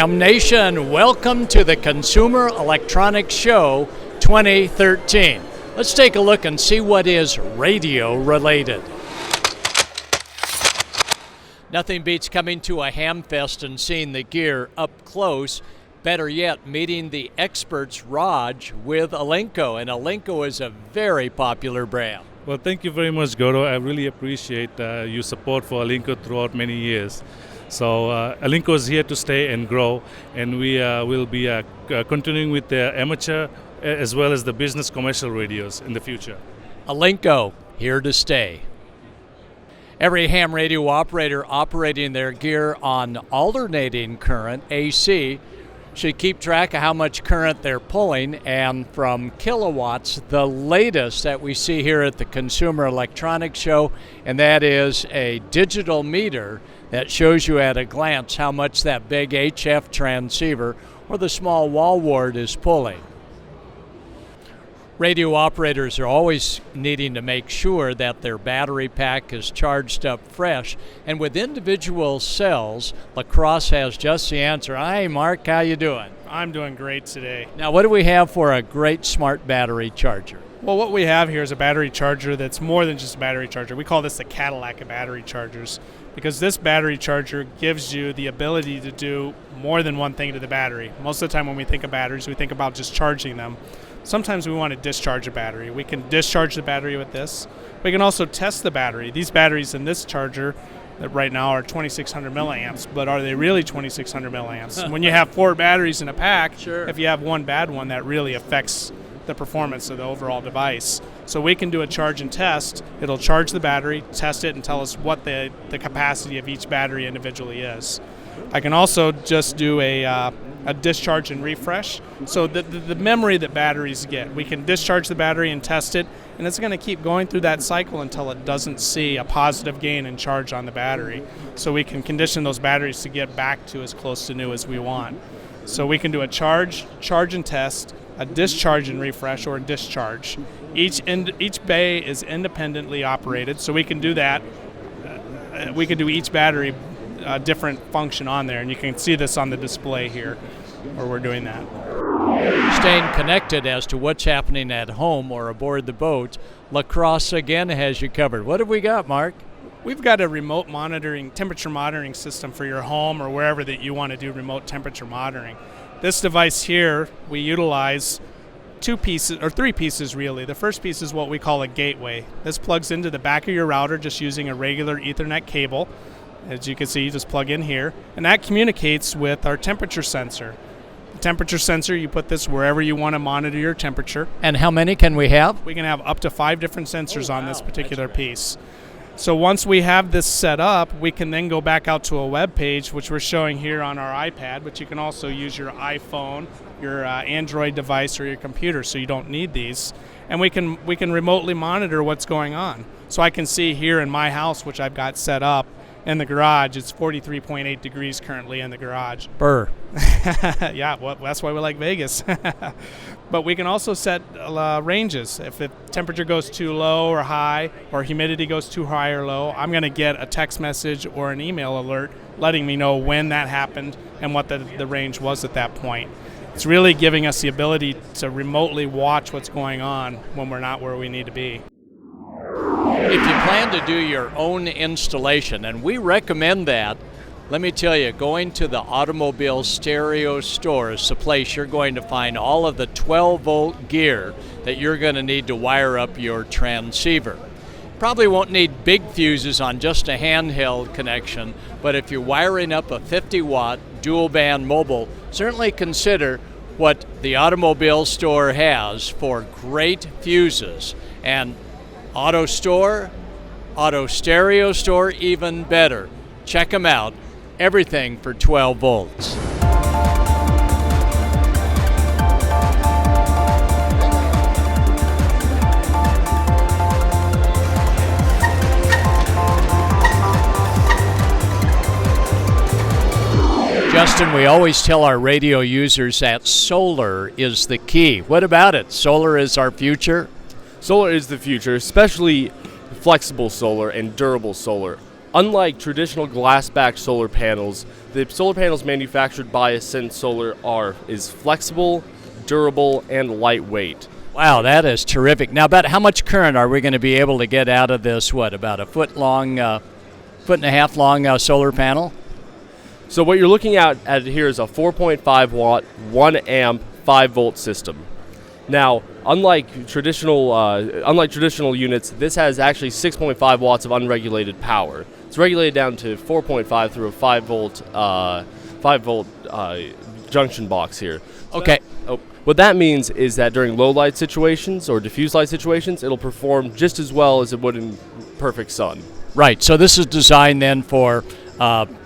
Ham Nation, welcome to the Consumer Electronics Show 2013. Let's take a look and see what is radio related. Nothing beats coming to a ham fest and seeing the gear up close. Better yet, meeting the experts Raj with Alinco, and Alinco is a very popular brand. Well, thank you very much, Goro. I really appreciate your support for Alinco throughout many years. So Alinco is here to stay and grow, and we will be continuing with the amateur as well as the business commercial radios in the future. Alinco, here to stay. Every ham radio operator operating their gear on alternating current, AC, should keep track of how much current they're pulling, and from kilowatts, the latest that we see here at the Consumer Electronics Show, and that is a digital meter that shows you at a glance how much that big HF transceiver or the small wall wart is pulling. Radio operators are always needing to make sure that their battery pack is charged up fresh, and with individual cells, LaCrosse has just the answer. Hi, Mark, how you doing? I'm doing great today. Now, what do we have for a great smart battery charger? Well, what we have here is a battery charger that's more than just a battery charger. We call this the Cadillac of battery chargers, because this battery charger gives you the ability to do more than one thing to the battery. Most of the time when we think of batteries, we think about just charging them. Sometimes we want to discharge a battery. We can discharge the battery with this. We can also test the battery. These batteries in this charger that right now are 2,600 milliamps, but are they really 2,600 milliamps? When you have 4 batteries in a pack, Sure. If you have one bad one, that really affects the performance of the overall device. So we can do a charge and test. It'll charge the battery, test it, and tell us what the capacity of each battery individually is. I can also just do a discharge and refresh. So the memory that batteries get, we can discharge the battery and test it, and it's going to keep going through that cycle until it doesn't see a positive gain in charge on the battery. So we can condition those batteries to get back to as close to new as we want. So we can do a charge and test, a discharge and refresh, or a discharge. Each bay is independently operated, so we can do that. We can do each battery a different function on there, and you can see this on the display here where we're doing that. Staying connected as to what's happening at home or aboard the boat, LaCrosse again has you covered. What have we got, Mark? We've got a remote temperature monitoring system for your home or wherever that you want to do remote temperature monitoring. This device here, we utilize 3 pieces really. The first piece is what we call a gateway. This plugs into the back of your router just using a regular Ethernet cable. As you can see, you just plug in here, and that communicates with our temperature sensor. The temperature sensor, you put this wherever you want to monitor your temperature. And how many can we have? We can have up to 5 different sensors on this particular piece. So once we have this set up, we can then go back out to a web page, which we're showing here on our iPad, but you can also use your iPhone, your Android device, or your computer, so you don't need these. And we can remotely monitor what's going on. So I can see here in my house, which I've got set up, in the garage, it's 43.8 degrees currently in the garage. Burr. Yeah, well, that's why we like Vegas. But we can also set ranges. If the temperature goes too low or high, or humidity goes too high or low, I'm going to get a text message or an email alert letting me know when that happened and what the range was at that point. It's really giving us the ability to remotely watch what's going on when we're not where we need to be. If you plan to do your own installation, and we recommend that, let me tell you, going to the Automobile Stereo Store is the place you're going to find all of the 12-volt gear that you're going to need to wire up your transceiver. Probably won't need big fuses on just a handheld connection, but if you're wiring up a 50-watt dual-band mobile, certainly consider what the Automobile Store has for great fuses. And Auto Store, Auto Stereo Store, even better. Check them out. Everything for 12 volts. Justin, we always tell our radio users that solar is the key. What about it? Solar is our future? Solar is the future, especially flexible solar and durable solar. Unlike traditional glass-backed solar panels, the solar panels manufactured by Ascend Solar is flexible, durable, and lightweight. Wow, that is terrific. Now, about how much current are we going to be able to get out of this, about a foot and a half long solar panel? So what you're looking at here is a 4.5 watt, 1 amp, 5 volt system. Now, unlike traditional units, this has actually 6.5 watts of unregulated power. It's regulated down to 4.5 through a 5 volt junction box here. Okay. What that means is that during low light situations or diffuse light situations, it'll perform just as well as it would in perfect sun. Right. So this is designed then for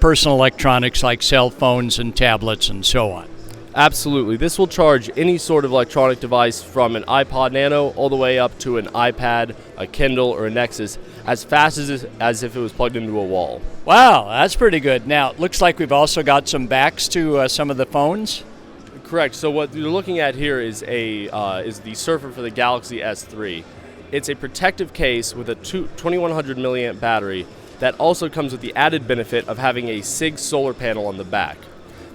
personal electronics like cell phones and tablets and so on. Absolutely. This will charge any sort of electronic device from an iPod Nano all the way up to an iPad, a Kindle, or a Nexus as fast as if it was plugged into a wall. Wow, that's pretty good. Now, it looks like we've also got some backs to some of the phones. Correct. So what you're looking at here is the Surfer for the Galaxy S3. It's a protective case with a 2100 milliamp battery that also comes with the added benefit of having a SIG solar panel on the back.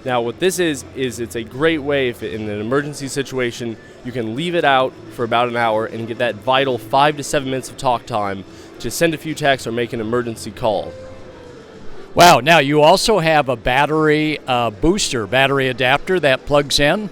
Now what this is it's a great way if in an emergency situation you can leave it out for about an hour and get that vital 5 to 7 minutes of talk time to send a few texts or make an emergency call. Wow, now you also have a battery battery adapter that plugs in?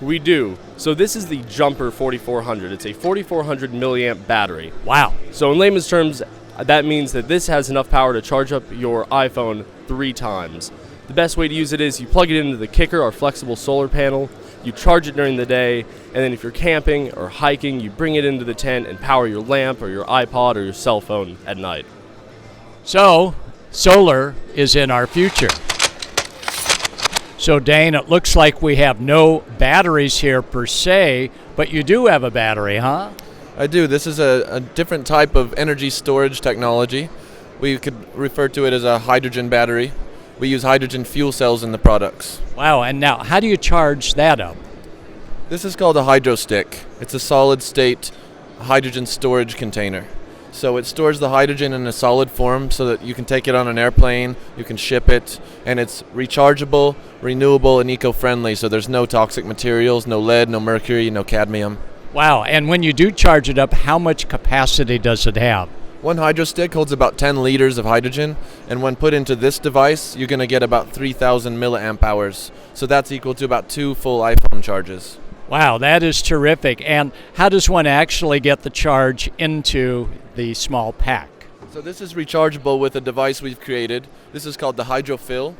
We do. So this is the Jumper 4400. It's a 4400 milliamp battery. Wow. So in layman's terms, that means that this has enough power to charge up your iPhone 3 times. The best way to use it is you plug it into the Kicker, our flexible solar panel, you charge it during the day, and then if you're camping or hiking, you bring it into the tent and power your lamp or your iPod or your cell phone at night. So, solar is in our future. So, Dane, it looks like we have no batteries here per se, but you do have a battery, huh? I do. This is a different type of energy storage technology. We could refer to it as a hydrogen battery. We use hydrogen fuel cells in the products. Wow, and now how do you charge that up? This is called a hydro stick. It's a solid state hydrogen storage container. So it stores the hydrogen in a solid form so that you can take it on an airplane, you can ship it, and it's rechargeable, renewable, and eco-friendly, so there's no toxic materials, no lead, no mercury, no cadmium. Wow, and when you do charge it up, how much capacity does it have? One hydro stick holds about 10 liters of hydrogen, and when put into this device, you're going to get about 3,000 milliamp hours. So that's equal to about 2 full iPhone charges. Wow, that is terrific. And how does one actually get the charge into the small pack? So this is rechargeable with a device we've created. This is called the HydroFill,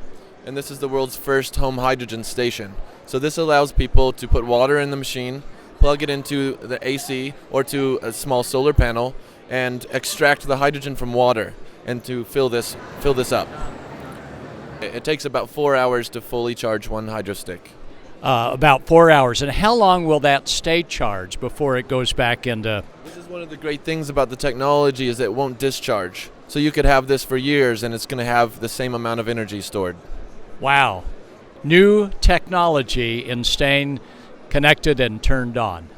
and this is the world's first home hydrogen station. So this allows people to put water in the machine, plug it into the AC or to a small solar panel, and extract the hydrogen from water and to fill this up. It takes about 4 hours to fully charge one hydro stick. About 4 hours. And how long will that stay charged before it goes back into... This is one of the great things about the technology is that it won't discharge. So you could have this for years and it's going to have the same amount of energy stored. Wow. New technology in staying connected and turned on.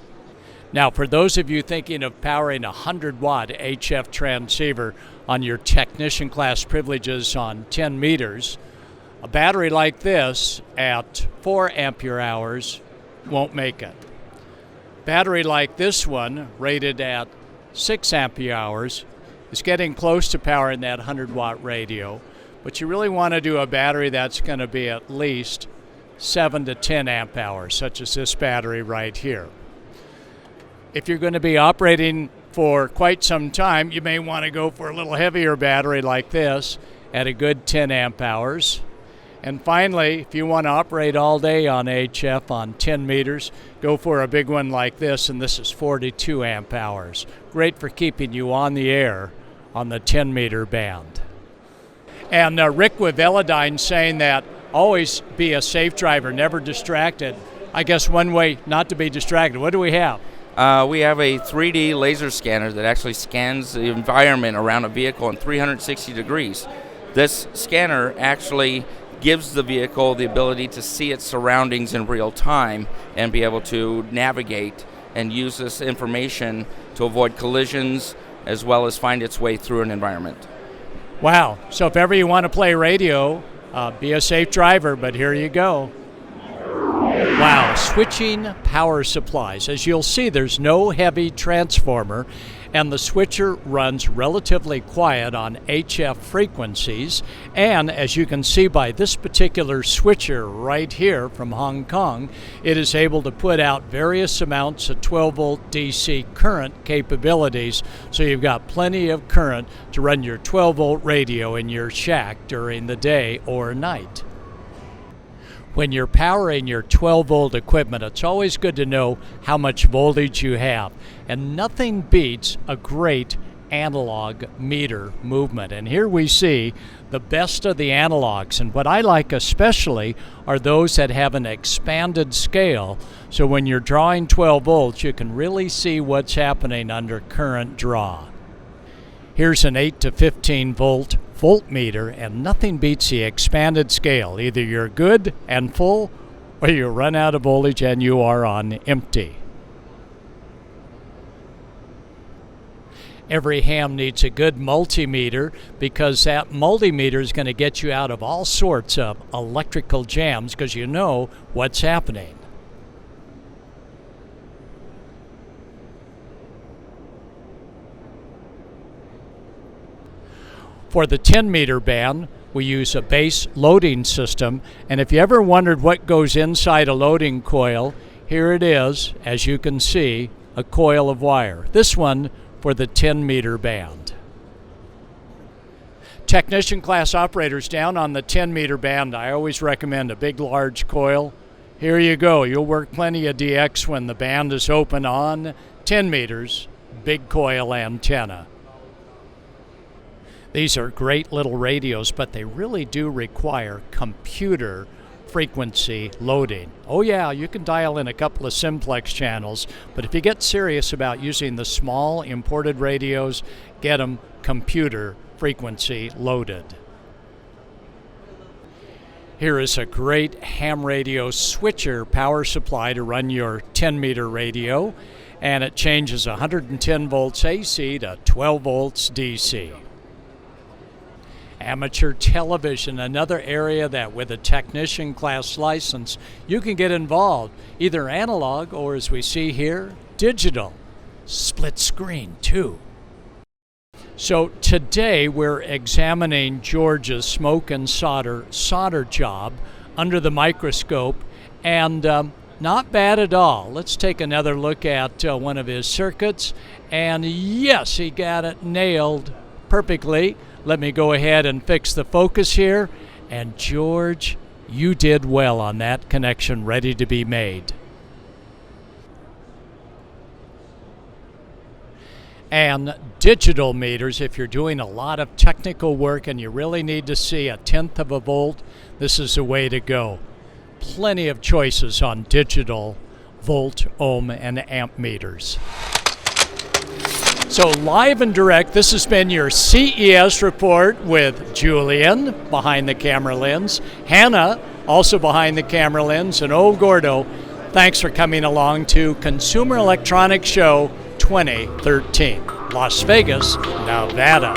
Now, for those of you thinking of powering a 100-watt HF transceiver on your technician class privileges on 10 meters, a battery like this at 4 ampere hours won't make it. Battery like this one, rated at 6 ampere hours, is getting close to powering that 100-watt radio, but you really want to do a battery that's going to be at least 7 to 10 amp hours, such as this battery right here. If you're going to be operating for quite some time, you may want to go for a little heavier battery like this at a good 10 amp hours. And finally, if you want to operate all day on HF on 10 meters, go for a big one like this, and this is 42 amp hours. Great for keeping you on the air on the 10 meter band. And Rick with Velodyne saying that always be a safe driver, never distracted. I guess one way not to be distracted. What do we have? We have a 3D laser scanner that actually scans the environment around a vehicle in 360 degrees. This scanner actually gives the vehicle the ability to see its surroundings in real time and be able to navigate and use this information to avoid collisions as well as find its way through an environment. Wow. So if ever you want to play radio, be a safe driver, but here you go. Wow, switching power supplies. As you'll see, there's no heavy transformer, and the switcher runs relatively quiet on HF frequencies. And as you can see by this particular switcher right here from Hong Kong, it is able to put out various amounts of 12-volt DC current capabilities, so you've got plenty of current to run your 12-volt radio in your shack during the day or night. When you're powering your 12-volt equipment, it's always good to know how much voltage you have. And nothing beats a great analog meter movement. And here we see the best of the analogs. And what I like especially are those that have an expanded scale. So when you're drawing 12 volts, you can really see what's happening under current draw. Here's an 8 to 15 volt voltmeter, and nothing beats the expanded scale. Either you're good and full, or you run out of voltage and you are on empty. Every ham needs a good multimeter, because that multimeter is going to get you out of all sorts of electrical jams, because you know what's happening. For the 10-meter band, we use a base loading system, and if you ever wondered what goes inside a loading coil, here it is, as you can see, a coil of wire. This one for the 10-meter band. Technician class operators down on the 10-meter band, I always recommend a big, large coil. Here you go. You'll work plenty of DX when the band is open on 10 meters, big coil antenna. These are great little radios, but they really do require computer frequency loading. Oh yeah, you can dial in a couple of simplex channels, but if you get serious about using the small imported radios, get them computer frequency loaded. Here is a great ham radio switcher power supply to run your 10-meter radio, and it changes 110 volts AC to 12 volts DC. Amateur television, another area that with a technician class license, you can get involved, either analog or, as we see here, digital. Split screen too. So today we're examining George's smoke and solder job under the microscope, and not bad at all. Let's take another look at one of his circuits, and yes, he got it nailed perfectly. Let me go ahead and fix the focus here. And George, you did well on that connection, ready to be made. And digital meters, if you're doing a lot of technical work and you really need to see 1/10 of a volt, this is the way to go. Plenty of choices on digital volt, ohm, and amp meters. So live and direct, this has been your CES report with Julian behind the camera lens, Hannah also behind the camera lens, and old Gordo. Thanks for coming along to Consumer Electronics Show 2013, Las Vegas, Nevada.